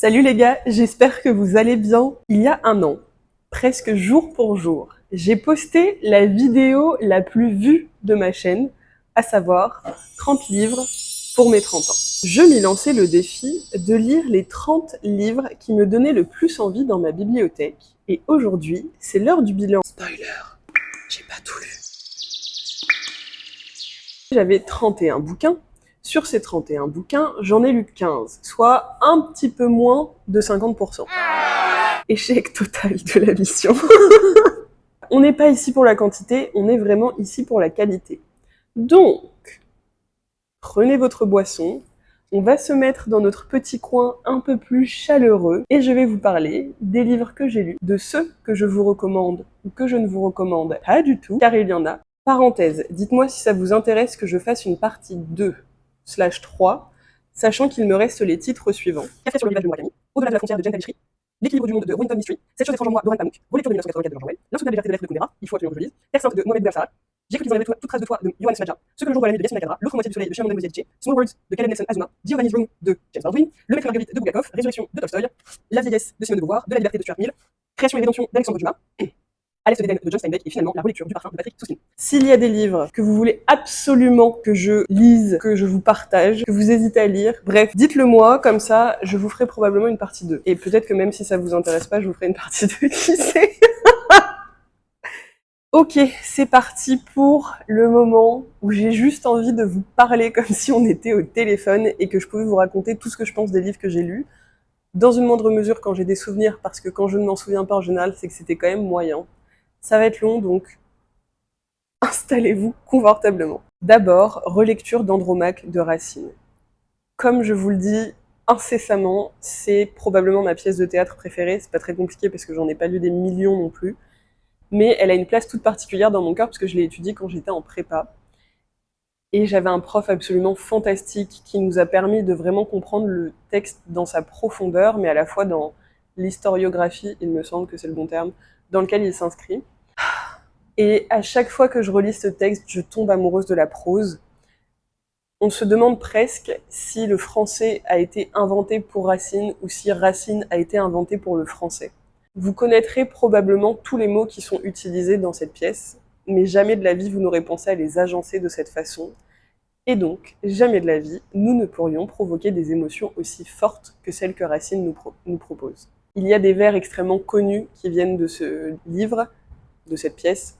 Salut les gars, j'espère que vous allez bien. Il y a un an, presque jour pour jour, j'ai posté la vidéo la plus vue de ma chaîne, à savoir 30 livres pour mes 30 ans. Je m'y lançais le défi de lire les 30 livres qui me donnaient le plus envie dans ma bibliothèque. Et aujourd'hui, c'est l'heure du bilan. Spoiler, j'ai pas tout lu. J'avais 31 bouquins. Sur ces 31 bouquins, j'en ai lu 15, soit un petit peu moins de 50%. Échec total de la mission. On n'est pas ici pour la quantité, on est vraiment ici pour la qualité. Donc, prenez votre boisson, on va se mettre dans notre petit coin un peu plus chaleureux et je vais vous parler des livres que j'ai lus, de ceux que je vous recommande ou que je ne vous recommande pas du tout, car il y en a. Parenthèse, dites-moi si ça vous intéresse que je fasse une partie 2/3, sachant qu'il me reste les titres suivants. Café sur le rivage de Murakami, Au-delà de la frontière de Jen Kalichri, L'équilibre du monde de Wellington Mystery, 7 choses étranges en moi d'Orhan Pamuk, Relecture de 1984 de George Orwell, L'insoutenable liberté de l'être de Kundera, il faut absolument que je le lise, Terre sainte de Mohamed Bouafsarrak, J'ai cru qu'ils enlevaient toute trace de toi de Johannes Smadja, Ce que le jour voit la nuit de Yassine Kadra, L'autre moitié du soleil de Shimon Mosiadiche, Small Words de Caleb Nelson Azuma, Giovanni's Room de James Baldwin, Le Maître et Marguerite de Bulgakov, Résurrection de Tolstoï, La vieillesse de Simone de Beauvoir, De la liberté de Stuart Mill, Création et rédemption d'Alexandre Dumas, À l'Est d'Éden de John Steinbeck et finalement La relecture du parfum de Patrick Sousskind. S'il y a des livres que vous voulez absolument que je lise, que je vous partage, que vous hésitez à lire, bref, dites-le moi, comme ça, je vous ferai probablement une partie 2. Et peut-être que même si ça vous intéresse pas, je vous ferai une partie 2, qui sait. Ok, c'est parti pour le moment où j'ai juste envie de vous parler comme si on était au téléphone et que je pouvais vous raconter tout ce que je pense des livres que j'ai lus. Dans une moindre mesure quand j'ai des souvenirs, parce que quand je ne m'en souviens pas en général, c'est que c'était quand même moyen. Ça va être long, donc installez-vous confortablement. D'abord, relecture d'Andromaque de Racine. Comme je vous le dis incessamment, c'est probablement ma pièce de théâtre préférée. C'est pas très compliqué parce que j'en ai pas lu des millions non plus. Mais elle a une place toute particulière dans mon cœur parce que je l'ai étudiée quand j'étais en prépa. Et j'avais un prof absolument fantastique qui nous a permis de vraiment comprendre le texte dans sa profondeur, mais à la fois dans l'historiographie, il me semble que c'est le bon terme, dans lequel il s'inscrit. Et à chaque fois que je relis ce texte, je tombe amoureuse de la prose. On se demande presque si le français a été inventé pour Racine ou si Racine a été inventé pour le français. Vous connaîtrez probablement tous les mots qui sont utilisés dans cette pièce, mais jamais de la vie vous n'aurez pensé à les agencer de cette façon. Et donc, jamais de la vie, nous ne pourrions provoquer des émotions aussi fortes que celles que Racine nous propose. Il y a des vers extrêmement connus qui viennent de ce livre, de cette pièce.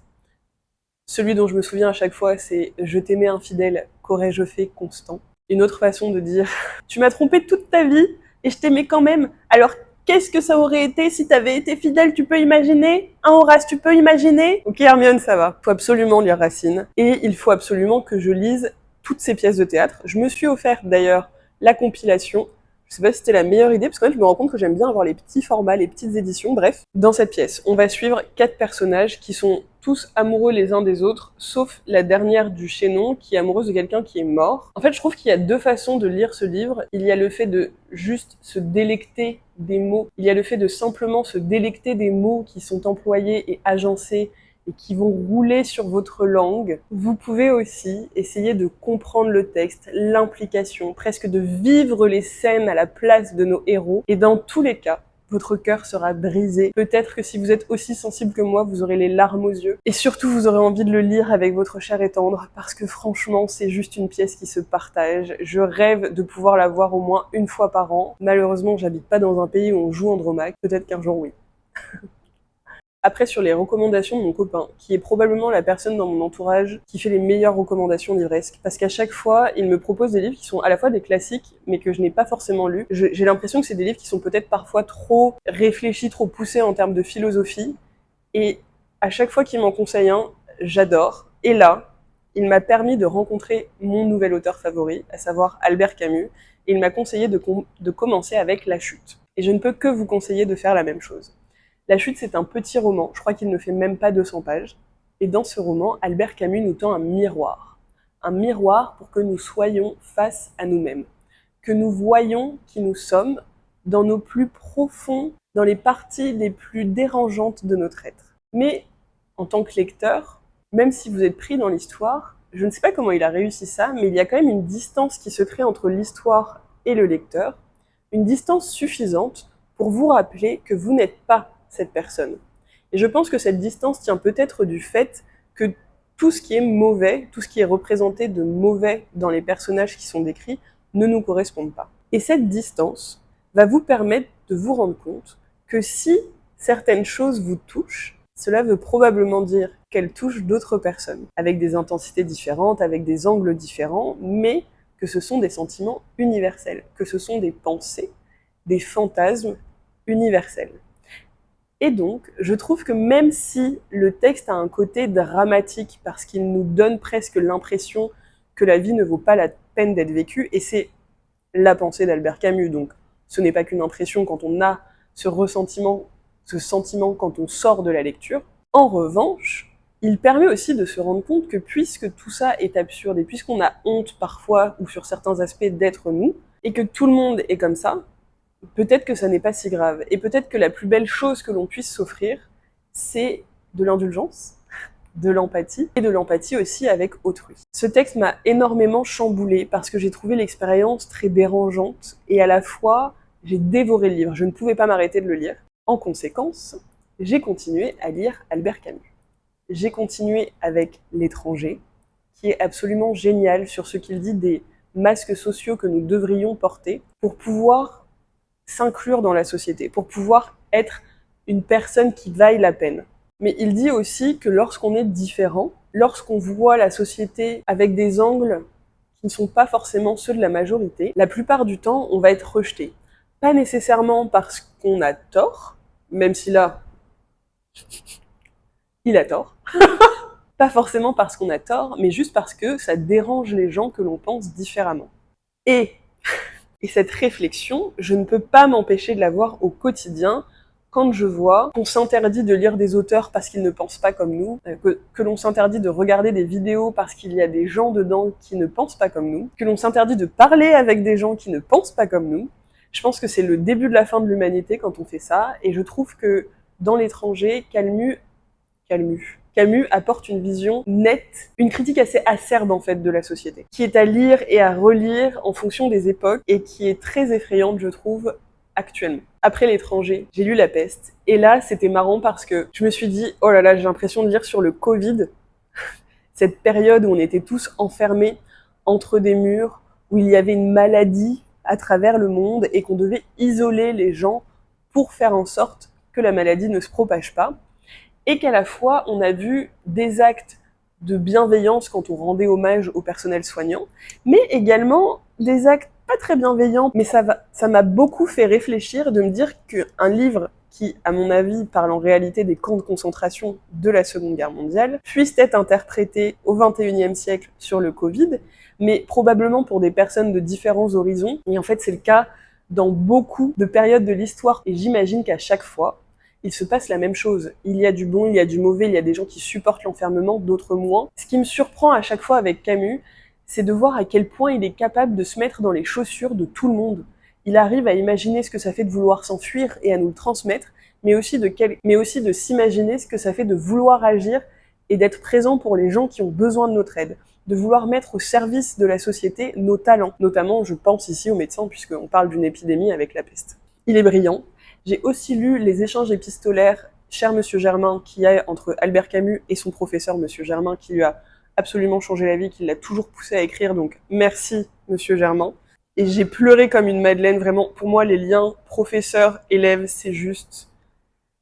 Celui dont je me souviens à chaque fois, c'est « Je t'aimais infidèle, qu'aurais-je fait constant ?» Une autre façon de dire « Tu m'as trompé toute ta vie, et je t'aimais quand même, alors qu'est-ce que ça aurait été si t'avais été fidèle, tu peux imaginer? Hein Horace, tu peux imaginer ?» Ok Hermione, ça va. Faut absolument lire Racine, et il faut absolument que je lise toutes ces pièces de théâtre. Je me suis offert d'ailleurs la compilation. Je sais pas si c'était la meilleure idée, parce qu'en fait, je me rends compte que j'aime bien avoir les petits formats, les petites éditions, bref. Dans cette pièce, on va suivre 4 personnages qui sont tous amoureux les uns des autres, sauf la dernière du chaînon, qui est amoureuse de quelqu'un qui est mort. En fait, je trouve qu'il y a 2 façons de lire ce livre. Il y a le fait de juste se délecter des mots. Il y a le fait de simplement se délecter des mots qui sont employés et agencés, et qui vont rouler sur votre langue. Vous pouvez aussi essayer de comprendre le texte, l'implication, presque de vivre les scènes à la place de nos héros. Et dans tous les cas, votre cœur sera brisé. Peut-être que si vous êtes aussi sensible que moi, vous aurez les larmes aux yeux. Et surtout, vous aurez envie de le lire avec votre chair et tendre, parce que franchement, c'est juste une pièce qui se partage. Je rêve de pouvoir la voir au moins une fois par an. Malheureusement, j'habite pas dans un pays où on joue Andromaque. Peut-être qu'un jour, oui. Après, sur les recommandations de mon copain, qui est probablement la personne dans mon entourage qui fait les meilleures recommandations livresques, parce qu'à chaque fois, il me propose des livres qui sont à la fois des classiques, mais que je n'ai pas forcément lus. J'ai l'impression que c'est des livres qui sont peut-être parfois trop réfléchis, trop poussés en termes de philosophie, et à chaque fois qu'il m'en conseille un, j'adore. Et là, il m'a permis de rencontrer mon nouvel auteur favori, à savoir Albert Camus, et il m'a conseillé de commencer avec La Chute. Et je ne peux que vous conseiller de faire la même chose. La Chute, c'est un petit roman, je crois qu'il ne fait même pas 200 pages. Et dans ce roman, Albert Camus nous tend un miroir. Un miroir pour que nous soyons face à nous-mêmes. Que nous voyons qui nous sommes dans nos plus profonds, dans les parties les plus dérangeantes de notre être. Mais en tant que lecteur, même si vous êtes pris dans l'histoire, je ne sais pas comment il a réussi ça, mais il y a quand même une distance qui se crée entre l'histoire et le lecteur. une distance suffisante pour vous rappeler que vous n'êtes pas cette personne. Et je pense que cette distance tient peut-être du fait que tout ce qui est mauvais, tout ce qui est représenté de mauvais dans les personnages qui sont décrits, ne nous correspondent pas. Et cette distance va vous permettre de vous rendre compte que si certaines choses vous touchent, cela veut probablement dire qu'elles touchent d'autres personnes, avec des intensités différentes, avec des angles différents, mais que ce sont des sentiments universels, que ce sont des pensées, des fantasmes universels. Et donc, je trouve que même si le texte a un côté dramatique, parce qu'il nous donne presque l'impression que la vie ne vaut pas la peine d'être vécue, et c'est la pensée d'Albert Camus, donc ce n'est pas qu'une impression quand on a ce ressentiment, ce sentiment quand on sort de la lecture. En revanche, il permet aussi de se rendre compte que puisque tout ça est absurde, et puisqu'on a honte parfois, ou sur certains aspects, d'être nous, et que tout le monde est comme ça, peut-être que ça n'est pas si grave. Et peut-être que la plus belle chose que l'on puisse s'offrir, c'est de l'indulgence, de l'empathie, et de l'empathie aussi avec autrui. Ce texte m'a énormément chamboulée parce que j'ai trouvé l'expérience très dérangeante, et à la fois, j'ai dévoré le livre, je ne pouvais pas m'arrêter de le lire. En conséquence, j'ai continué à lire Albert Camus. J'ai continué avec L'étranger, qui est absolument génial sur ce qu'il dit des masques sociaux que nous devrions porter pour pouvoir s'inclure dans la société, pour pouvoir être une personne qui vaille la peine. Mais il dit aussi que lorsqu'on est différent, lorsqu'on voit la société avec des angles qui ne sont pas forcément ceux de la majorité, la plupart du temps, on va être rejeté. Pas nécessairement parce qu'on a tort, même si là, il a tort. Pas forcément parce qu'on a tort, mais juste parce que ça dérange les gens que l'on pense différemment. Et cette réflexion, je ne peux pas m'empêcher de la voir au quotidien quand je vois qu'on s'interdit de lire des auteurs parce qu'ils ne pensent pas comme nous, que l'on s'interdit de regarder des vidéos parce qu'il y a des gens dedans qui ne pensent pas comme nous, que l'on s'interdit de parler avec des gens qui ne pensent pas comme nous. Je pense que c'est le début de la fin de l'humanité quand on fait ça, et je trouve que dans L'étranger, Camus apporte une vision nette, une critique assez acerbe en fait de la société, qui est à lire et à relire en fonction des époques et qui est très effrayante, je trouve, actuellement. Après L'étranger, j'ai lu La Peste, et là c'était marrant parce que je me suis dit, oh là là, j'ai l'impression de lire sur le Covid, cette période où on était tous enfermés entre des murs, où il y avait une maladie à travers le monde et qu'on devait isoler les gens pour faire en sorte que la maladie ne se propage pas. Et qu'à la fois, on a vu des actes de bienveillance quand on rendait hommage au personnel soignant, mais également des actes pas très bienveillants. Mais ça m'a beaucoup fait réfléchir de me dire qu'un livre qui, à mon avis, parle en réalité des camps de concentration de la Seconde Guerre mondiale, puisse être interprété au XXIe siècle sur le Covid, mais probablement pour des personnes de différents horizons. Et en fait, c'est le cas dans beaucoup de périodes de l'histoire. Et j'imagine qu'à chaque fois, il se passe la même chose. Il y a du bon, il y a du mauvais, il y a des gens qui supportent l'enfermement, d'autres moins. Ce qui me surprend à chaque fois avec Camus, c'est de voir à quel point il est capable de se mettre dans les chaussures de tout le monde. Il arrive à imaginer ce que ça fait de vouloir s'enfuir et à nous le transmettre, mais aussi de s'imaginer ce que ça fait de vouloir agir et d'être présent pour les gens qui ont besoin de notre aide, de vouloir mettre au service de la société nos talents. Notamment, je pense ici aux médecins, puisqu'on parle d'une épidémie avec la peste. Il est brillant. J'ai aussi lu les échanges épistolaires Cher Monsieur Germain qu'il y a entre Albert Camus et son professeur Monsieur Germain, qui lui a absolument changé la vie, qui l'a toujours poussé à écrire, donc merci Monsieur Germain. Et j'ai pleuré comme une madeleine, vraiment, pour moi les liens professeur-élève, c'est juste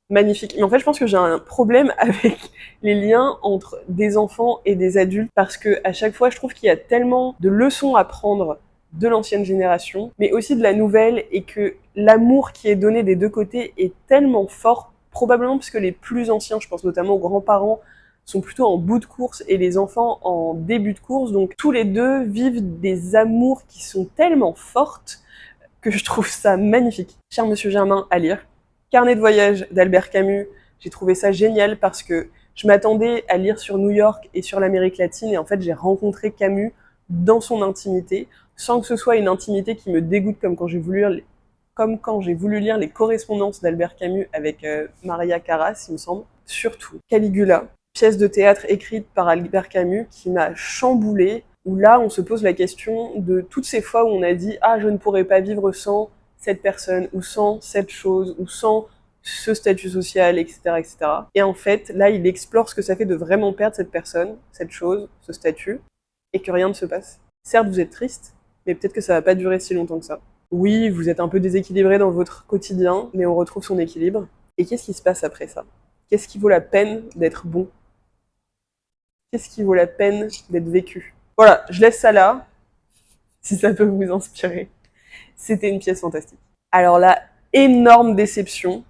magnifique. Mais en fait, je pense que j'ai un problème avec les liens entre des enfants et des adultes, parce que à chaque fois, je trouve qu'il y a tellement de leçons à prendre de l'ancienne génération, mais aussi de la nouvelle, et que l'amour qui est donné des deux côtés est tellement fort, probablement parce que les plus anciens, je pense notamment aux grands-parents, sont plutôt en bout de course et les enfants en début de course, donc tous les deux vivent des amours qui sont tellement fortes que je trouve ça magnifique. Cher Monsieur Germain, à lire. Carnet de voyage d'Albert Camus, j'ai trouvé ça génial parce que je m'attendais à lire sur New York et sur l'Amérique latine, et en fait j'ai rencontré Camus dans son intimité, sans que ce soit une intimité qui me dégoûte comme quand j'ai voulu lire les correspondances d'Albert Camus avec Maria Callas, il me semble. Surtout Caligula, pièce de théâtre écrite par Albert Camus qui m'a chamboulée, où là on se pose la question de toutes ces fois où on a dit « Ah, je ne pourrais pas vivre sans cette personne, ou sans cette chose, ou sans ce statut social, etc., etc. Et en fait, là, il explore ce que ça fait de vraiment perdre cette personne, cette chose, ce statut, et que rien ne se passe. Certes, vous êtes triste, mais peut-être que ça va pas durer si longtemps que ça. Oui, vous êtes un peu déséquilibré dans votre quotidien, mais on retrouve son équilibre. Et qu'est-ce qui se passe après ça? Qu'est-ce qui vaut la peine d'être bon? Qu'est-ce qui vaut la peine d'être vécu? Voilà, je laisse ça là, si ça peut vous inspirer. C'était une pièce fantastique. Alors là, énorme déception.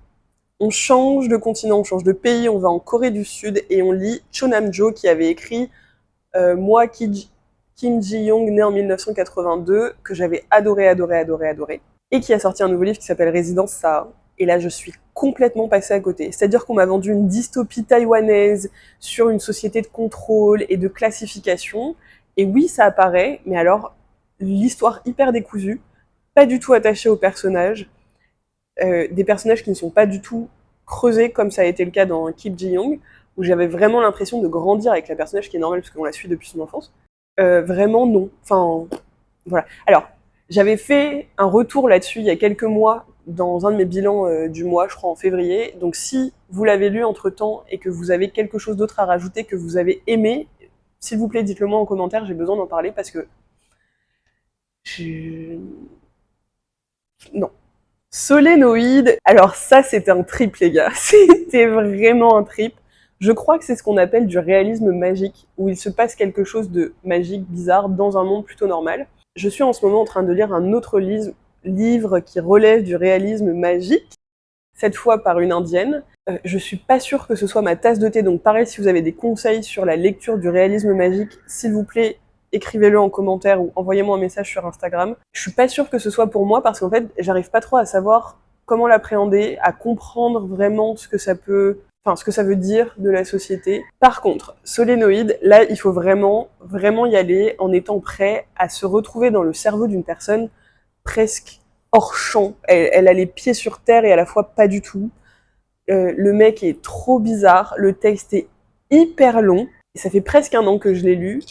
On change de continent, on change de pays, on va en Corée du Sud et on lit Cho Nam-jo qui avait écrit Moi, Kim Ji-young, né en 1982, que j'avais adoré, et qui a sorti un nouveau livre qui s'appelle Résidence Saha. Et là, je suis complètement passée à côté. C'est-à-dire qu'on m'a vendu une dystopie taïwanaise sur une société de contrôle et de classification. Et oui, ça apparaît, mais alors, l'histoire hyper décousue, pas du tout attachée aux personnages, des personnages qui ne sont pas du tout creusés comme ça a été le cas dans Kim Ji-young, où j'avais vraiment l'impression de grandir avec la personnage qui est normale parce qu'on la suit depuis son enfance. Vraiment non. Enfin, voilà. Alors, j'avais fait un retour là-dessus il y a quelques mois dans un de mes bilans du mois, je crois en février. Donc si vous l'avez lu entre-temps et que vous avez quelque chose d'autre à rajouter que vous avez aimé, s'il vous plaît, dites-le moi en commentaire, j'ai besoin d'en parler parce que... Non. Solénoïde, alors ça c'était un trip les gars, c'était vraiment un trip. Je crois que c'est ce qu'on appelle du réalisme magique, où il se passe quelque chose de magique, bizarre, dans un monde plutôt normal. Je suis en ce moment en train de lire un autre livre qui relève du réalisme magique, cette fois par une indienne. Je suis pas sûre que ce soit ma tasse de thé, donc pareil, si vous avez des conseils sur la lecture du réalisme magique, s'il vous plaît, écrivez-le en commentaire ou envoyez-moi un message sur Instagram. Je suis pas sûre que ce soit pour moi parce qu'en fait, j'arrive pas trop à savoir comment l'appréhender, à comprendre vraiment ce que ça peut, enfin, ce que ça veut dire de la société. Par contre, Solénoïde, là, il faut vraiment y aller en étant prêt à se retrouver dans le cerveau d'une personne presque hors champ. Elle a les pieds sur terre et à la fois pas du tout. Le mec est trop bizarre, le texte est hyper long, et ça fait presque un an que je l'ai lu,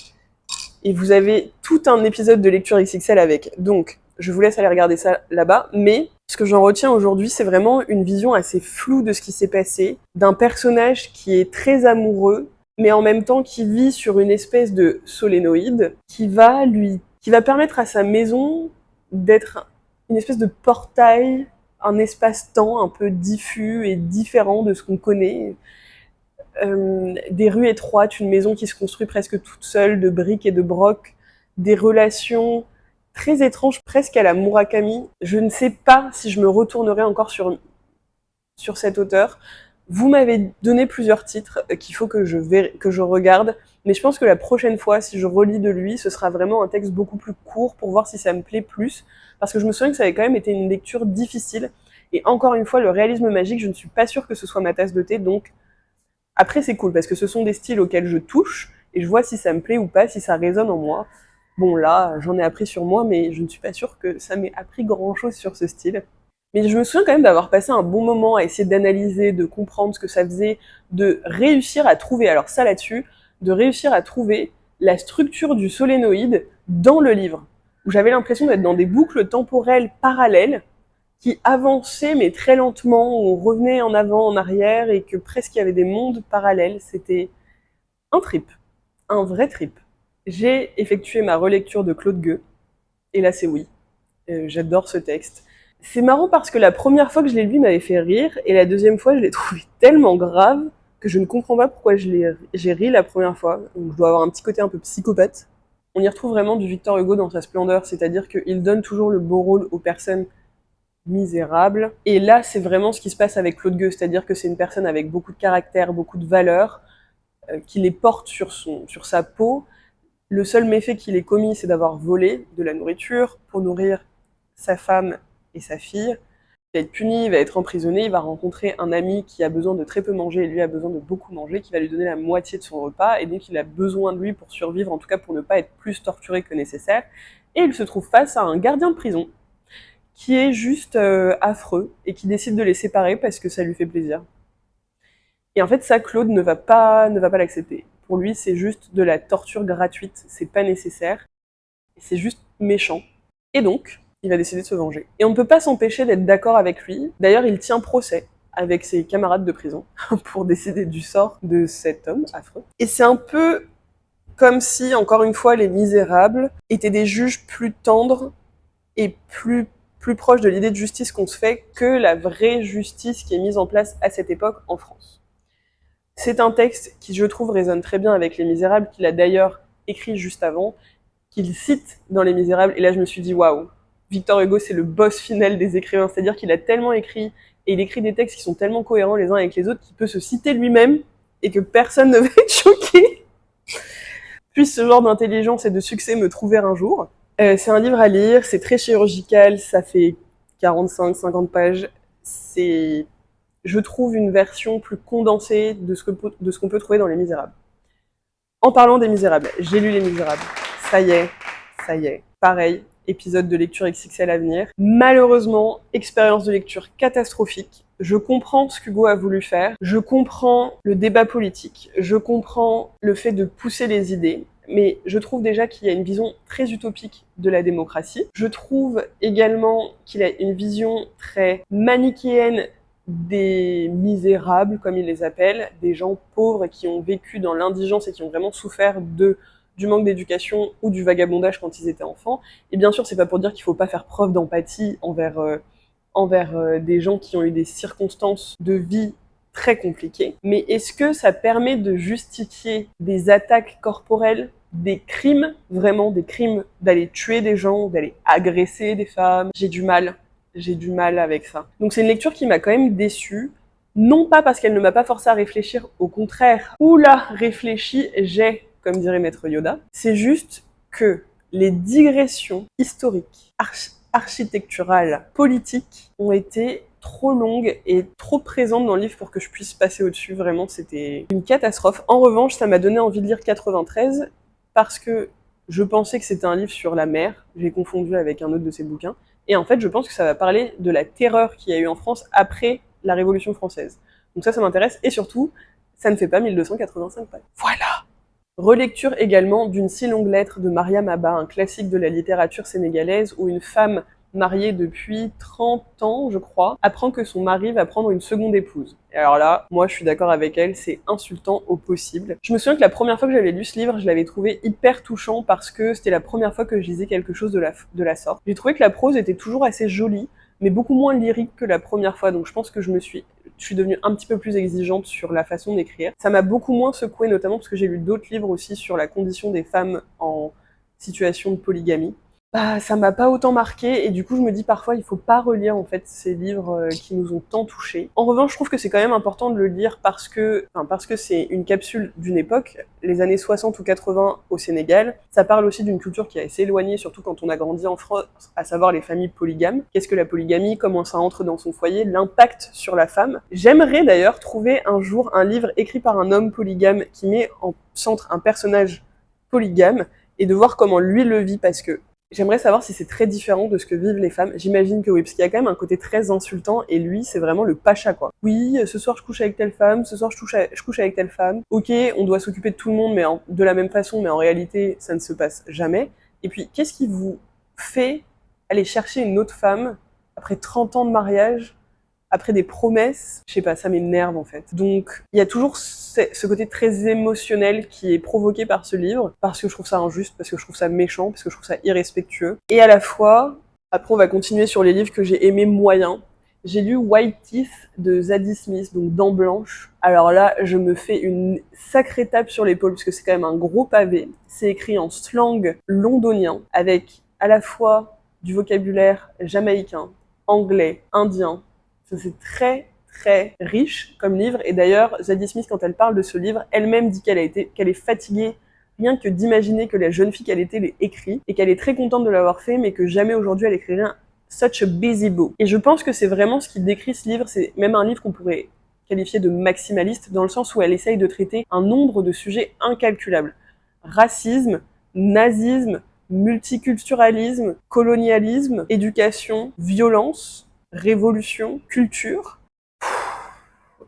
et vous avez tout un épisode de lecture XXL avec. Donc, je vous laisse aller regarder ça là-bas, mais ce que j'en retiens aujourd'hui, c'est vraiment une vision assez floue de ce qui s'est passé, d'un personnage qui est très amoureux, mais en même temps qui vit sur une espèce de solénoïde, qui va permettre à sa maison d'être une espèce de portail, un espace-temps un peu diffus et différent de ce qu'on connaît. Des rues étroites, une maison qui se construit presque toute seule, de briques et de brocs, des relations très étranges, presque à la Murakami. Je ne sais pas si je me retournerai encore sur cet auteur. Vous m'avez donné plusieurs titres qu'il faut que je regarde, mais je pense que la prochaine fois, si je relis de lui, ce sera vraiment un texte beaucoup plus court pour voir si ça me plaît plus, parce que je me souviens que ça avait quand même été une lecture difficile, et encore une fois, le réalisme magique, je ne suis pas sûre que ce soit ma tasse de thé, donc après c'est cool, parce que ce sont des styles auxquels je touche, et je vois si ça me plaît ou pas, si ça résonne en moi. Bon là, j'en ai appris sur moi, mais je ne suis pas sûre que ça m'ait appris grand-chose sur ce style. Mais je me souviens quand même d'avoir passé un bon moment à essayer d'analyser, de comprendre ce que ça faisait, de réussir à trouver, alors ça là-dessus, de réussir à trouver la structure du solénoïde dans le livre, où j'avais l'impression d'être dans des boucles temporelles parallèles, qui avançaient mais très lentement, où on revenait en avant, en arrière, et que presque il y avait des mondes parallèles. C'était un trip, un vrai trip. J'ai effectué ma relecture de Claude Gueux, et là c'est oui. J'adore ce texte. C'est marrant parce que la première fois que je l'ai lu, il m'avait fait rire, et la deuxième fois, je l'ai trouvé tellement grave que je ne comprends pas pourquoi j'ai ri la première fois. Donc je dois avoir un petit côté un peu psychopathe. On y retrouve vraiment du Victor Hugo dans sa splendeur, c'est-à-dire qu'il donne toujours le beau rôle aux personnes misérables. Et là, c'est vraiment ce qui se passe avec Claude Gueux, c'est-à-dire que c'est une personne avec beaucoup de caractère, beaucoup de valeurs, qui les porte sur sa peau. Le seul méfait qu'il ait commis, c'est d'avoir volé de la nourriture pour nourrir sa femme et sa fille. Il va être puni, il va être emprisonné, il va rencontrer un ami qui a besoin de très peu manger et lui a besoin de beaucoup manger, qui va lui donner la moitié de son repas, et donc il a besoin de lui pour survivre, en tout cas pour ne pas être plus torturé que nécessaire. Et il se trouve face à un gardien de prison qui est juste affreux et qui décide de les séparer parce que ça lui fait plaisir. Et en fait, ça, Claude ne va pas l'accepter. Pour lui, c'est juste de la torture gratuite, c'est pas nécessaire, c'est juste méchant. Et donc, il va décider de se venger. Et on ne peut pas s'empêcher d'être d'accord avec lui. D'ailleurs, il tient procès avec ses camarades de prison pour décider du sort de cet homme affreux. Et c'est un peu comme si, encore une fois, les Misérables étaient des juges plus tendres et plus proches de l'idée de justice qu'on se fait que la vraie justice qui est mise en place à cette époque en France. C'est un texte qui, je trouve, résonne très bien avec Les Misérables, qu'il a d'ailleurs écrit juste avant, qu'il cite dans Les Misérables, et là je me suis dit, waouh, Victor Hugo c'est le boss final des écrivains, c'est-à-dire qu'il a tellement écrit, et il écrit des textes qui sont tellement cohérents les uns avec les autres, qu'il peut se citer lui-même, et que personne ne va être choqué. Puisse ce genre d'intelligence et de succès me trouver un jour. C'est un livre à lire, c'est très chirurgical, ça fait 45-50 pages, c'est, je trouve, une version plus condensée de ce qu'on peut trouver dans Les Misérables. En parlant des Misérables, j'ai lu Les Misérables, ça y est, pareil, épisode de lecture XXL à venir. Malheureusement, expérience de lecture catastrophique. Je comprends ce qu'Hugo a voulu faire, je comprends le débat politique, je comprends le fait de pousser les idées, mais je trouve déjà qu'il y a une vision très utopique de la démocratie. Je trouve également qu'il a une vision très manichéenne des misérables, comme il les appelle, des gens pauvres qui ont vécu dans l'indigence et qui ont vraiment souffert du manque d'éducation ou du vagabondage quand ils étaient enfants. Et bien sûr, c'est pas pour dire qu'il faut pas faire preuve d'empathie envers des gens qui ont eu des circonstances de vie très compliquées. Mais est-ce que ça permet de justifier des attaques corporelles, des crimes, vraiment des crimes, d'aller tuer des gens, d'aller agresser des femmes? J'ai du mal avec ça. Donc c'est une lecture qui m'a quand même déçue. Non pas parce qu'elle ne m'a pas forcé à réfléchir, au contraire. Oula, réfléchi, comme dirait Maître Yoda. C'est juste que les digressions historiques, architecturales, politiques ont été trop longues et trop présentes dans le livre pour que je puisse passer au-dessus. Vraiment, c'était une catastrophe. En revanche, ça m'a donné envie de lire 93 parce que je pensais que c'était un livre sur la mer. J'ai confondu avec un autre de ses bouquins. Et en fait, je pense que ça va parler de la terreur qu'il y a eu en France après la Révolution française. Donc ça m'intéresse. Et surtout, ça ne fait pas 1285 pages. Voilà! Relecture également d'une si longue lettre de Mariam Abba, un classique de la littérature sénégalaise, où une femme mariée depuis 30 ans, je crois, apprend que son mari va prendre une seconde épouse. Et alors là, moi je suis d'accord avec elle, c'est insultant au possible. Je me souviens que la première fois que j'avais lu ce livre, je l'avais trouvé hyper touchant parce que c'était la première fois que je lisais quelque chose de la sorte. J'ai trouvé que la prose était toujours assez jolie, mais beaucoup moins lyrique que la première fois, donc je pense que je suis devenue un petit peu plus exigeante sur la façon d'écrire. Ça m'a beaucoup moins secouée, notamment parce que j'ai lu d'autres livres aussi sur la condition des femmes en situation de polygamie. Bah, ça m'a pas autant marqué, et du coup je me dis parfois il faut pas relire en fait ces livres qui nous ont tant touchés. En revanche, je trouve que c'est quand même important de le lire parce que c'est une capsule d'une époque, les années 60 ou 80 au Sénégal. Ça parle aussi d'une culture qui est assez éloignée, surtout quand on a grandi en France, à savoir les familles polygames. Qu'est-ce que la polygamie, comment ça entre dans son foyer, l'impact sur la femme. J'aimerais d'ailleurs trouver un jour un livre écrit par un homme polygame qui met en centre un personnage polygame et de voir comment lui le vit, parce que j'aimerais savoir si c'est très différent de ce que vivent les femmes. J'imagine que oui, parce qu'il y a quand même un côté très insultant, et lui, c'est vraiment le pacha, quoi. Oui, ce soir je couche avec telle femme, ce soir je couche avec telle femme. Ok, on doit s'occuper de tout le monde, mais de la même façon, mais en réalité, ça ne se passe jamais. Et puis, qu'est-ce qui vous fait aller chercher une autre femme après 30 ans de mariage, après des promesses? Je sais pas, ça m'énerve en fait. Donc, il y a toujours ce côté très émotionnel qui est provoqué par ce livre, parce que je trouve ça injuste, parce que je trouve ça méchant, parce que je trouve ça irrespectueux. Et à la fois, après on va continuer sur les livres que j'ai aimés moyen. J'ai lu White Teeth de Zadie Smith, donc Dents Blanches. Alors là, je me fais une sacrée tape sur l'épaule, parce que c'est quand même un gros pavé. C'est écrit en slang londonien, avec à la fois du vocabulaire jamaïcain, anglais, indien. C'est très très riche comme livre, et d'ailleurs Zadie Smith, quand elle parle de ce livre, elle-même dit qu'elle est fatiguée rien que d'imaginer que la jeune fille qu'elle était l'ait écrit, et qu'elle est très contente de l'avoir fait, mais que jamais aujourd'hui elle écrirait such a busy book. Et je pense que c'est vraiment ce qui décrit ce livre. C'est même un livre qu'on pourrait qualifier de maximaliste, dans le sens où elle essaye de traiter un nombre de sujets incalculables. Racisme, nazisme, multiculturalisme, colonialisme, éducation, violence, révolution, culture.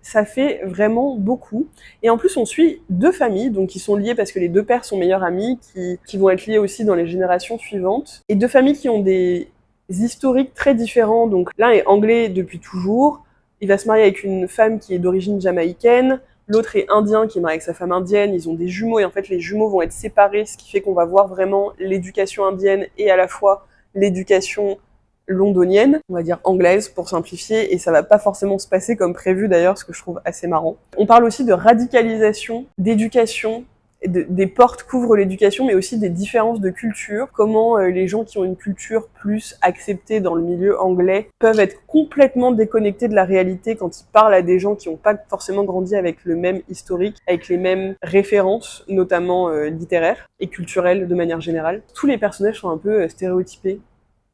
Ça fait vraiment beaucoup. Et en plus, on suit deux familles, donc qui sont liées parce que les deux pères sont meilleurs amis, qui vont être liés aussi dans les générations suivantes. Et deux familles qui ont des historiques très différents. Donc l'un est anglais depuis toujours, il va se marier avec une femme qui est d'origine jamaïcaine, l'autre est indien qui est marié avec sa femme indienne, ils ont des jumeaux et en fait les jumeaux vont être séparés, ce qui fait qu'on va voir vraiment l'éducation indienne et à la fois l'éducation londonienne, on va dire anglaise pour simplifier, et ça va pas forcément se passer comme prévu d'ailleurs, ce que je trouve assez marrant. On parle aussi de radicalisation, d'éducation, des portes qu'ouvre l'éducation, mais aussi des différences de culture, comment les gens qui ont une culture plus acceptée dans le milieu anglais peuvent être complètement déconnectés de la réalité quand ils parlent à des gens qui n'ont pas forcément grandi avec le même historique, avec les mêmes références, notamment littéraires et culturelles de manière générale. Tous les personnages sont un peu stéréotypés,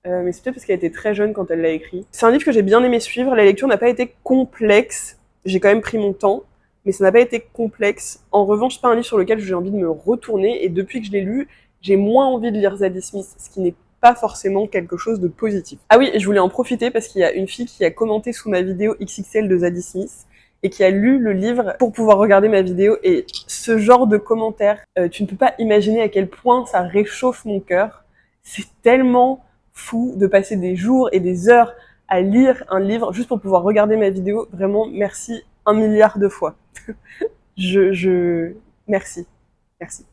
mais c'est peut-être parce qu'elle était très jeune quand elle l'a écrit. C'est un livre que j'ai bien aimé suivre, la lecture n'a pas été complexe, j'ai quand même pris mon temps, mais ça n'a pas été complexe. En revanche, c'est pas un livre sur lequel j'ai envie de me retourner, et depuis que je l'ai lu, j'ai moins envie de lire Zadie Smith, ce qui n'est pas forcément quelque chose de positif. Ah oui, et je voulais en profiter parce qu'il y a une fille qui a commenté sous ma vidéo XXL de Zadie Smith, et qui a lu le livre pour pouvoir regarder ma vidéo, et ce genre de commentaires, tu ne peux pas imaginer à quel point ça réchauffe mon cœur. C'est tellement fou de passer des jours et des heures à lire un livre juste pour pouvoir regarder ma vidéo. Vraiment, merci 1 milliard de fois. Merci. Merci.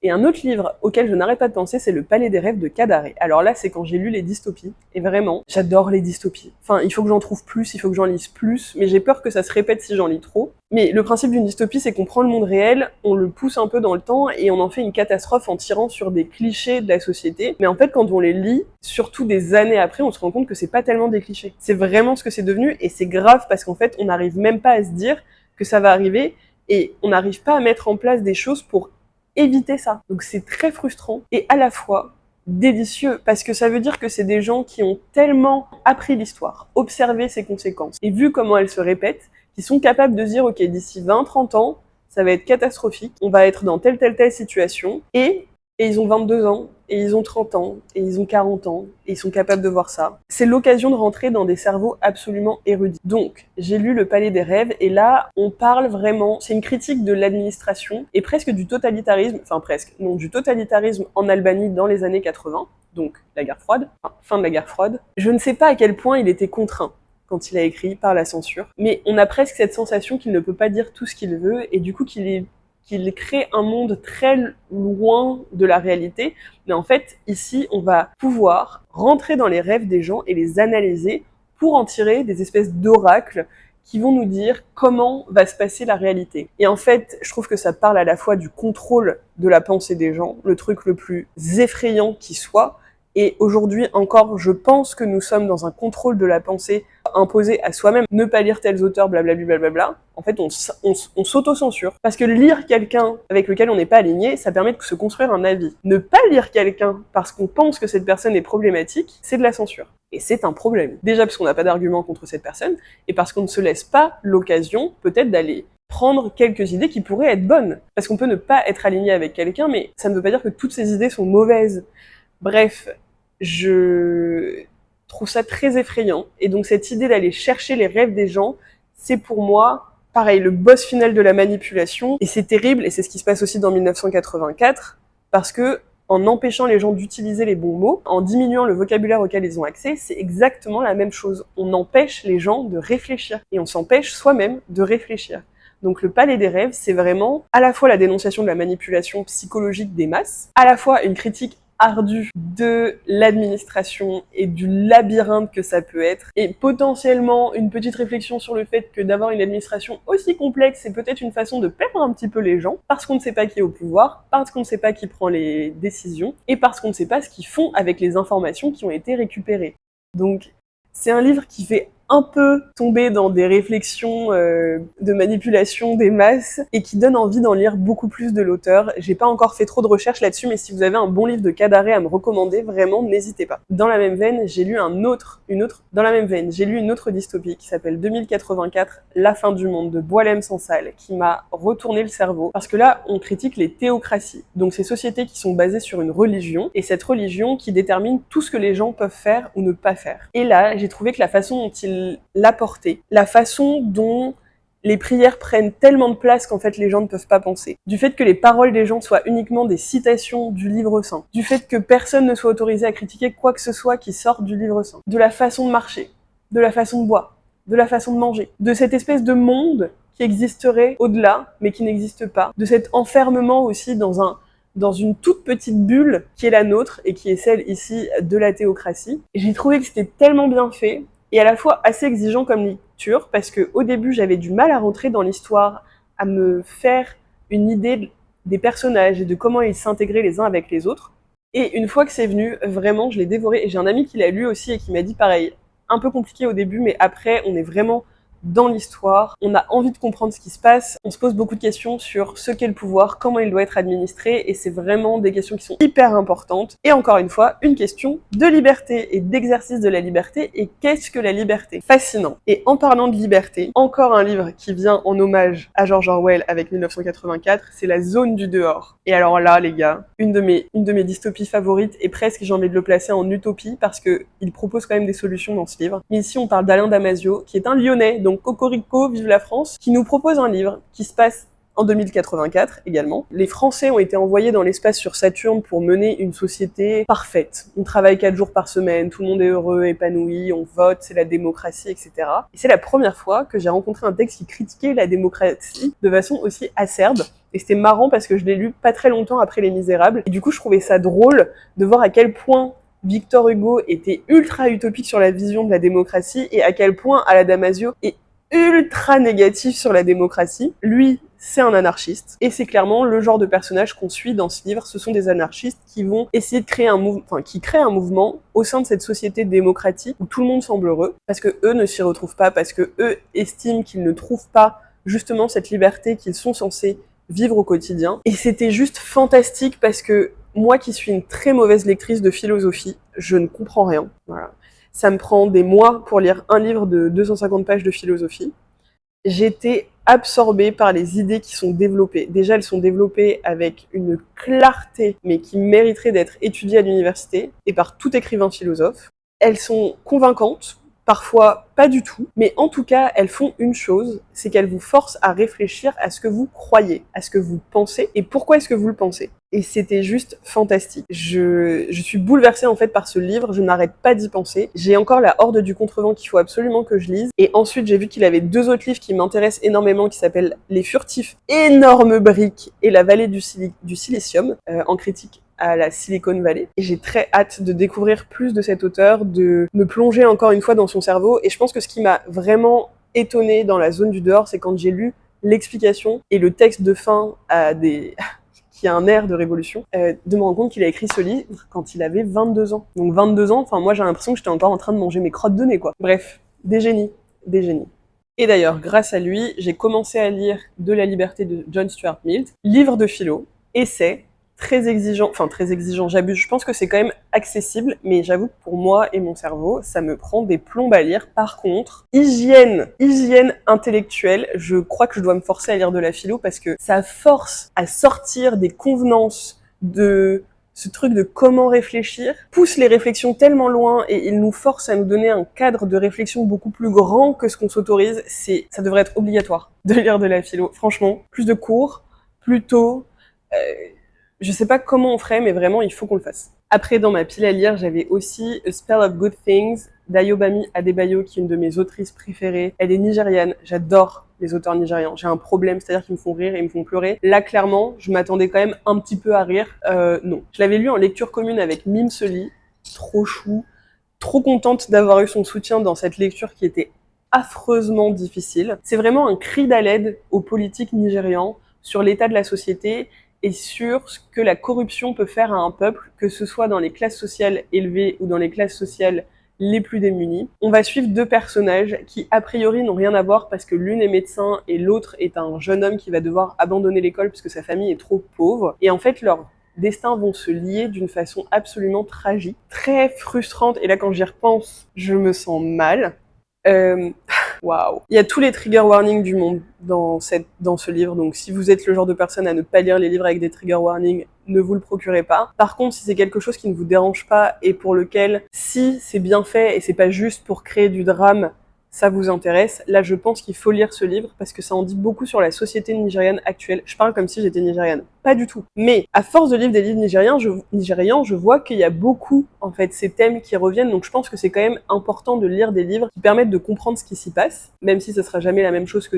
Et un autre livre auquel je n'arrête pas de penser, c'est Le Palais des Rêves de Kadare. Alors là, c'est quand j'ai lu les dystopies. Et vraiment, j'adore les dystopies. Enfin, il faut que j'en trouve plus, il faut que j'en lise plus, mais j'ai peur que ça se répète si j'en lis trop. Mais le principe d'une dystopie, c'est qu'on prend le monde réel, on le pousse un peu dans le temps, et on en fait une catastrophe en tirant sur des clichés de la société. Mais en fait, quand on les lit, surtout des années après, on se rend compte que c'est pas tellement des clichés. C'est vraiment ce que c'est devenu, et c'est grave parce qu'en fait, on n'arrive même pas à se dire que ça va arriver, et on n'arrive pas à mettre en place des choses pour éviter ça. Donc c'est très frustrant et à la fois délicieux parce que ça veut dire que c'est des gens qui ont tellement appris l'histoire, observé ses conséquences et vu comment elle se répète, qui sont capables de dire ok, d'ici 20-30 ans, ça va être catastrophique, on va être dans telle situation et ils ont 22 ans, et ils ont 30 ans, et ils ont 40 ans, et ils sont capables de voir ça. C'est l'occasion de rentrer dans des cerveaux absolument érudits. Donc, j'ai lu Le Palais des Rêves, et là, on parle vraiment, c'est une critique de l'administration, et presque du totalitarisme, enfin presque, non, du totalitarisme en Albanie dans les années 80, donc la guerre froide, enfin, fin de la guerre froide. Je ne sais pas à quel point il était contraint quand il a écrit par la censure, mais on a presque cette sensation qu'il ne peut pas dire tout ce qu'il veut, et du coup qu'il crée un monde très loin de la réalité. Mais en fait, ici, on va pouvoir rentrer dans les rêves des gens et les analyser pour en tirer des espèces d'oracles qui vont nous dire comment va se passer la réalité. Et en fait, je trouve que ça parle à la fois du contrôle de la pensée des gens, le truc le plus effrayant qui soit. Et aujourd'hui encore, je pense que nous sommes dans un contrôle de la pensée imposé à soi-même. Ne pas lire tels auteurs, blablabla, blablabla. En fait, on s'auto-censure. Parce que lire quelqu'un avec lequel on n'est pas aligné, ça permet de se construire un avis. Ne pas lire quelqu'un parce qu'on pense que cette personne est problématique, c'est de la censure. Et c'est un problème. Déjà parce qu'on n'a pas d'argument contre cette personne, et parce qu'on ne se laisse pas l'occasion, peut-être, d'aller prendre quelques idées qui pourraient être bonnes. Parce qu'on peut ne pas être aligné avec quelqu'un, mais ça ne veut pas dire que toutes ces idées sont mauvaises. Bref, je trouve ça très effrayant. Et donc cette idée d'aller chercher les rêves des gens, c'est pour moi, pareil, le boss final de la manipulation. Et c'est terrible, et c'est ce qui se passe aussi dans 1984, parce que en empêchant les gens d'utiliser les bons mots, en diminuant le vocabulaire auquel ils ont accès, c'est exactement la même chose. On empêche les gens de réfléchir, et on s'empêche soi-même de réfléchir. Donc le Palais des Rêves, c'est vraiment à la fois la dénonciation de la manipulation psychologique des masses, à la fois une critique ardue de l'administration et du labyrinthe que ça peut être, et potentiellement une petite réflexion sur le fait que d'avoir une administration aussi complexe, c'est peut-être une façon de perdre un petit peu les gens, parce qu'on ne sait pas qui est au pouvoir, parce qu'on ne sait pas qui prend les décisions, et parce qu'on ne sait pas ce qu'ils font avec les informations qui ont été récupérées. Donc, c'est un livre qui fait un peu tomber dans des réflexions de manipulation des masses et qui donne envie d'en lire beaucoup plus de l'auteur. J'ai pas encore fait trop de recherches là-dessus, mais si vous avez un bon livre de Kadare à me recommander, vraiment, n'hésitez pas. Dans la même veine, j'ai lu une autre dystopie qui s'appelle 2084, La fin du monde de Boualem Sansal, qui m'a retourné le cerveau. Parce que là, on critique les théocraties. Donc ces sociétés qui sont basées sur une religion, et cette religion qui détermine tout ce que les gens peuvent faire ou ne pas faire. Et là, j'ai trouvé que la façon dont il l'a porté, la façon dont les prières prennent tellement de place qu'en fait les gens ne peuvent pas penser, du fait que les paroles des gens soient uniquement des citations du livre saint, du fait que personne ne soit autorisé à critiquer quoi que ce soit qui sorte du livre saint, de la façon de marcher, de la façon de boire, de la façon de manger, de cette espèce de monde qui existerait au-delà, mais qui n'existe pas, de cet enfermement aussi dans une toute petite bulle qui est la nôtre et qui est celle ici de la théocratie. Et j'ai trouvé que c'était tellement bien fait et à la fois assez exigeant comme lecture parce que au début j'avais du mal à rentrer dans l'histoire, à me faire une idée des personnages et de comment ils s'intégraient les uns avec les autres. Et une fois que c'est venu, vraiment je l'ai dévoré et j'ai un ami qui l'a lu aussi et qui m'a dit pareil, un peu compliqué au début mais après on est vraiment dans l'histoire, on a envie de comprendre ce qui se passe, on se pose beaucoup de questions sur ce qu'est le pouvoir, comment il doit être administré, et c'est vraiment des questions qui sont hyper importantes. Et encore une fois, une question de liberté et d'exercice de la liberté, et qu'est-ce que la liberté? Fascinant. Et en parlant de liberté, encore un livre qui vient en hommage à George Orwell avec 1984, c'est La Zone du dehors. Et alors là, les gars, une de mes dystopies favorites, et presque j'ai envie de le placer en utopie, parce que il propose quand même des solutions dans ce livre. Mais ici, on parle d'Alain Damasio, qui est un Lyonnais, donc Cocorico, vive la France, qui nous propose un livre qui se passe en 2084 également. Les Français ont été envoyés dans l'espace sur Saturne pour mener une société parfaite. On travaille 4 jours par semaine, tout le monde est heureux, épanoui, on vote, c'est la démocratie, etc. Et c'est la première fois que j'ai rencontré un texte qui critiquait la démocratie de façon aussi acerbe. Et c'était marrant parce que je l'ai lu pas très longtemps après Les Misérables. Et du coup, je trouvais ça drôle de voir à quel point Victor Hugo était ultra utopique sur la vision de la démocratie et à quel point Alain Damasio est ultra négatif sur la démocratie. Lui, c'est un anarchiste et c'est clairement le genre de personnage qu'on suit dans ce livre. Ce sont des anarchistes qui vont essayer de créer qui créent un mouvement au sein de cette société démocratique où tout le monde semble heureux parce que eux ne s'y retrouvent pas, parce que eux estiment qu'ils ne trouvent pas justement cette liberté qu'ils sont censés vivre au quotidien. Et c'était juste fantastique parce que moi qui suis une très mauvaise lectrice de philosophie, je ne comprends rien. Voilà. Ça me prend des mois pour lire un livre de 250 pages de philosophie. J'étais absorbée par les idées qui sont développées. Déjà, elles sont développées avec une clarté, mais qui mériterait d'être étudiée à l'université, et par tout écrivain philosophe. Elles sont convaincantes, parfois pas du tout, mais en tout cas, elles font une chose, c'est qu'elles vous forcent à réfléchir à ce que vous croyez, à ce que vous pensez, et pourquoi est-ce que vous le pensez. Et c'était juste fantastique. Je suis bouleversée en fait par ce livre, je n'arrête pas d'y penser. J'ai encore La Horde du Contrevent qu'il faut absolument que je lise. Et ensuite, j'ai vu qu'il avait 2 autres livres qui m'intéressent énormément, qui s'appellent Les Furtifs, énorme brique, et La Vallée du Silicium, en critique à la Silicon Valley. Et j'ai très hâte de découvrir plus de cet auteur, de me plonger encore une fois dans son cerveau. Et je pense que ce qui m'a vraiment étonnée dans La Zone du dehors, c'est quand j'ai lu l'explication et le texte de fin qui a un air de révolution, de me rendre compte qu'il a écrit ce livre quand il avait 22 ans. Donc 22 ans, moi j'ai l'impression que j'étais encore en train de manger mes crottes de nez, quoi. Bref, des génies, des génies. Et d'ailleurs, grâce à lui, j'ai commencé à lire De la liberté de John Stuart Mill, livre de philo, essai, très exigeant, j'abuse, je pense que c'est quand même accessible, mais j'avoue que pour moi et mon cerveau, ça me prend des plombes à lire. Par contre, hygiène intellectuelle, je crois que je dois me forcer à lire de la philo parce que ça force à sortir des convenances de ce truc de comment réfléchir, pousse les réflexions tellement loin et il nous force à nous donner un cadre de réflexion beaucoup plus grand que ce qu'on s'autorise. Ça devrait être obligatoire de lire de la philo. Franchement, plus de cours, plus tôt, je sais pas comment on ferait, mais vraiment, il faut qu'on le fasse. Après, dans ma pile à lire, j'avais aussi A Spell of Good Things d'Ayobami Adebayo, qui est une de mes autrices préférées. Elle est nigériane. J'adore les auteurs nigérians. J'ai un problème, c'est-à-dire qu'ils me font rire et ils me font pleurer. Là, clairement, je m'attendais quand même un petit peu à rire. Non. Je l'avais lu en lecture commune avec Mim Soli. Trop chou. Trop contente d'avoir eu son soutien dans cette lecture qui était affreusement difficile. C'est vraiment un cri à l'aide aux politiques nigérians sur l'état de la société et sur ce que la corruption peut faire à un peuple, que ce soit dans les classes sociales élevées ou dans les classes sociales les plus démunis. On va suivre 2 personnages qui, a priori, n'ont rien à voir parce que l'une est médecin et l'autre est un jeune homme qui va devoir abandonner l'école parce que sa famille est trop pauvre. Et en fait, leurs destins vont se lier d'une façon absolument tragique, très frustrante. Et là, quand j'y repense, je me sens mal. Waouh. Il y a tous les trigger warnings du monde dans ce livre, donc si vous êtes le genre de personne à ne pas lire les livres avec des trigger warnings, ne vous le procurez pas. Par contre, si c'est quelque chose qui ne vous dérange pas et pour lequel, si c'est bien fait et c'est pas juste pour créer du drame, ça vous intéresse, là je pense qu'il faut lire ce livre parce que ça en dit beaucoup sur la société nigériane actuelle. Je parle comme si j'étais nigériane, pas du tout. Mais à force de lire des livres nigérians, je vois qu'il y a beaucoup en fait ces thèmes qui reviennent, donc je pense que c'est quand même important de lire des livres qui permettent de comprendre ce qui s'y passe, même si ça sera jamais la même chose que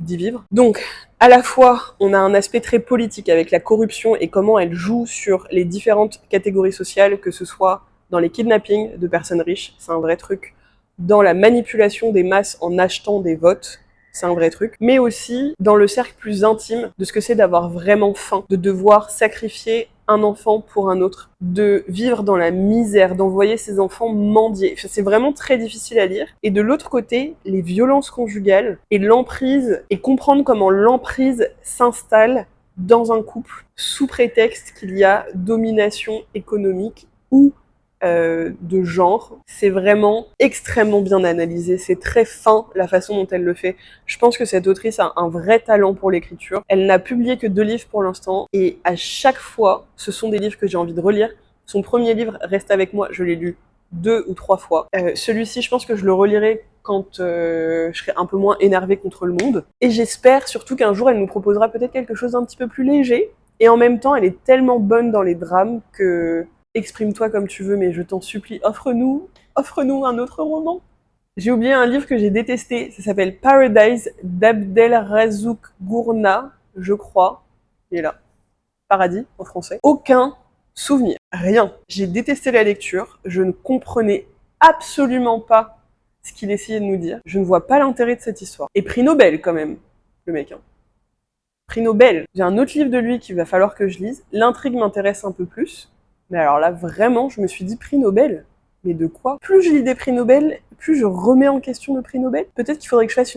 d'y vivre. Donc, à la fois, on a un aspect très politique avec la corruption et comment elle joue sur les différentes catégories sociales, que ce soit dans les kidnappings de personnes riches, c'est un vrai truc, dans la manipulation des masses en achetant des votes, c'est un vrai truc, mais aussi dans le cercle plus intime de ce que c'est d'avoir vraiment faim, de devoir sacrifier un enfant pour un autre, de vivre dans la misère, d'envoyer ses enfants mendier. C'est vraiment très difficile à lire. Et de l'autre côté, les violences conjugales et l'emprise, et comprendre comment l'emprise s'installe dans un couple sous prétexte qu'il y a domination économique ou de genre. C'est vraiment extrêmement bien analysé, c'est très fin la façon dont elle le fait. Je pense que cette autrice a un vrai talent pour l'écriture. Elle n'a publié que 2 livres pour l'instant, et à chaque fois, ce sont des livres que j'ai envie de relire. Son premier livre, Reste avec moi, je l'ai lu 2 ou 3 fois. Celui-ci, je pense que je le relirai quand je serai un peu moins énervée contre le monde. Et j'espère surtout qu'un jour, elle nous proposera peut-être quelque chose d'un petit peu plus léger. Et en même temps, elle est tellement bonne dans les drames que exprime-toi comme tu veux, mais je t'en supplie, offre-nous un autre roman. J'ai oublié un livre que j'ai détesté, ça s'appelle Paradise d'Abdelrazzouk Gourna, je crois. Il est là. Paradis, en français. Aucun souvenir. Rien. J'ai détesté la lecture, je ne comprenais absolument pas ce qu'il essayait de nous dire. Je ne vois pas l'intérêt de cette histoire. Et prix Nobel, quand même, le mec. Hein. Prix Nobel. J'ai un autre livre de lui qu'il va falloir que je lise. L'intrigue m'intéresse un peu plus. Mais alors là, vraiment, je me suis dit prix Nobel. Mais de quoi? Plus je lis des prix Nobel, plus je remets en question le prix Nobel. Peut-être qu'il faudrait que je fasse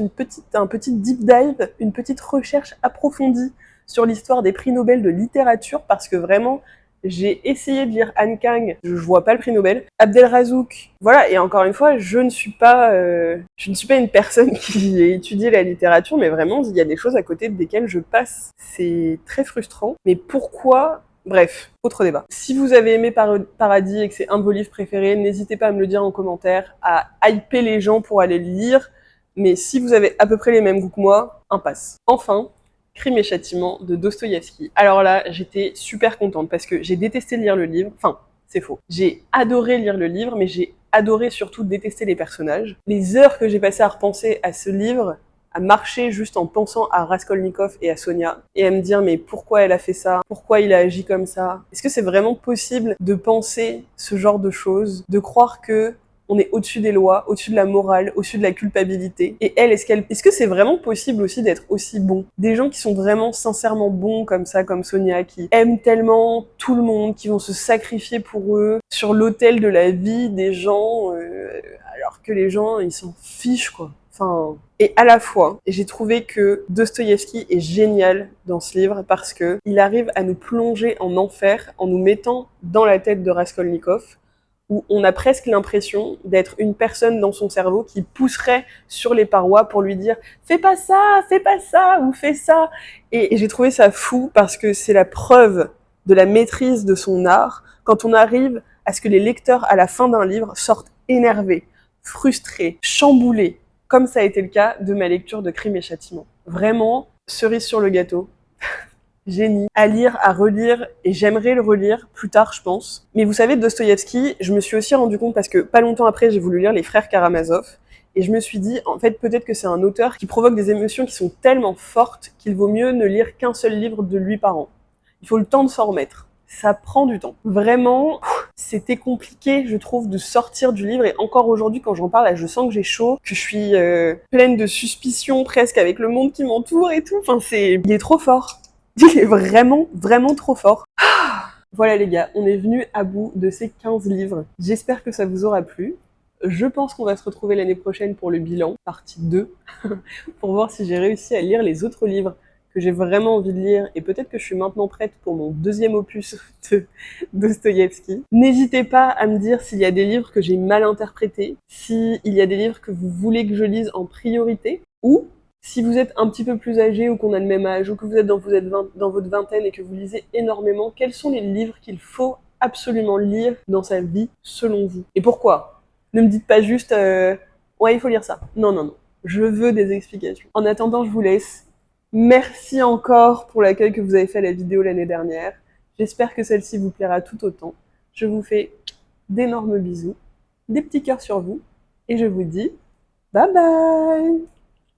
un petit deep dive, une petite recherche approfondie sur l'histoire des prix Nobel de littérature, parce que vraiment, j'ai essayé de lire Han Kang, je vois pas le prix Nobel. Abdelrazzouk, voilà, et encore une fois, je ne suis pas une personne qui a étudié la littérature, mais vraiment, il y a des choses à côté desquelles je passe. C'est très frustrant. Mais pourquoi? Bref, autre débat. Si vous avez aimé Paradis et que c'est un de vos livres préférés, n'hésitez pas à me le dire en commentaire, à hyper les gens pour aller le lire. Mais si vous avez à peu près les mêmes goûts que moi, impasse. Enfin, Crime et Châtiment de Dostoïevski. Alors là, j'étais super contente parce que j'ai détesté lire le livre. Enfin, c'est faux. J'ai adoré lire le livre, mais j'ai adoré surtout détester les personnages. Les heures que j'ai passées à repenser à ce livre, à marcher juste en pensant à Raskolnikov et à Sonia, et à me dire mais pourquoi elle a fait ça? Pourquoi il a agi comme ça? Est-ce que c'est vraiment possible de penser ce genre de choses? De croire que on est au-dessus des lois, au-dessus de la morale, au-dessus de la culpabilité. Et elle, est-ce que c'est vraiment possible aussi d'être aussi bon? Des gens qui sont vraiment sincèrement bons comme ça, comme Sonia, qui aiment tellement tout le monde, qui vont se sacrifier pour eux, sur l'autel de la vie des gens, alors que les gens, ils s'en fichent, quoi. Enfin, et à la fois, j'ai trouvé que Dostoïevski est génial dans ce livre parce que il arrive à nous plonger en enfer en nous mettant dans la tête de Raskolnikov, où on a presque l'impression d'être une personne dans son cerveau qui pousserait sur les parois pour lui dire « fais pas ça, ou fais ça ». Et j'ai trouvé ça fou parce que c'est la preuve de la maîtrise de son art quand on arrive à ce que les lecteurs à la fin d'un livre sortent énervés, frustrés, chamboulés, comme ça a été le cas de ma lecture de Crime et Châtiment. Vraiment, cerise sur le gâteau. Génie, à lire, à relire, et j'aimerais le relire plus tard, je pense. Mais vous savez, Dostoïevski, je me suis aussi rendu compte, parce que pas longtemps après, j'ai voulu lire Les Frères Karamazov, et je me suis dit, en fait, peut-être que c'est un auteur qui provoque des émotions qui sont tellement fortes qu'il vaut mieux ne lire qu'un seul livre de lui par an. Il faut le temps de s'en remettre. Ça prend du temps. Vraiment, c'était compliqué, je trouve, de sortir du livre, et encore aujourd'hui, quand j'en parle, là, je sens que j'ai chaud, que je suis pleine de suspicions presque avec le monde qui m'entoure et tout. Enfin, il est trop fort. Il est vraiment, vraiment trop fort. Voilà les gars, on est venu à bout de ces 15 livres. J'espère que ça vous aura plu. Je pense qu'on va se retrouver l'année prochaine pour le bilan, partie 2, pour voir si j'ai réussi à lire les autres livres que j'ai vraiment envie de lire, et peut-être que je suis maintenant prête pour mon deuxième opus de Dostoïevski. N'hésitez pas à me dire s'il y a des livres que j'ai mal interprétés, s'il y a des livres que vous voulez que je lise en priorité, ou si vous êtes un petit peu plus âgé ou qu'on a le même âge, ou que vous êtes dans votre vingtaine et que vous lisez énormément, quels sont les livres qu'il faut absolument lire dans sa vie selon vous? Et pourquoi? Ne me dites pas juste Ouais, il faut lire ça. Non, non, non. Je veux des explications. En attendant, je vous laisse. Merci encore pour l'accueil que vous avez fait à la vidéo l'année dernière. J'espère que celle-ci vous plaira tout autant. Je vous fais d'énormes bisous, des petits cœurs sur vous, et je vous dis bye bye!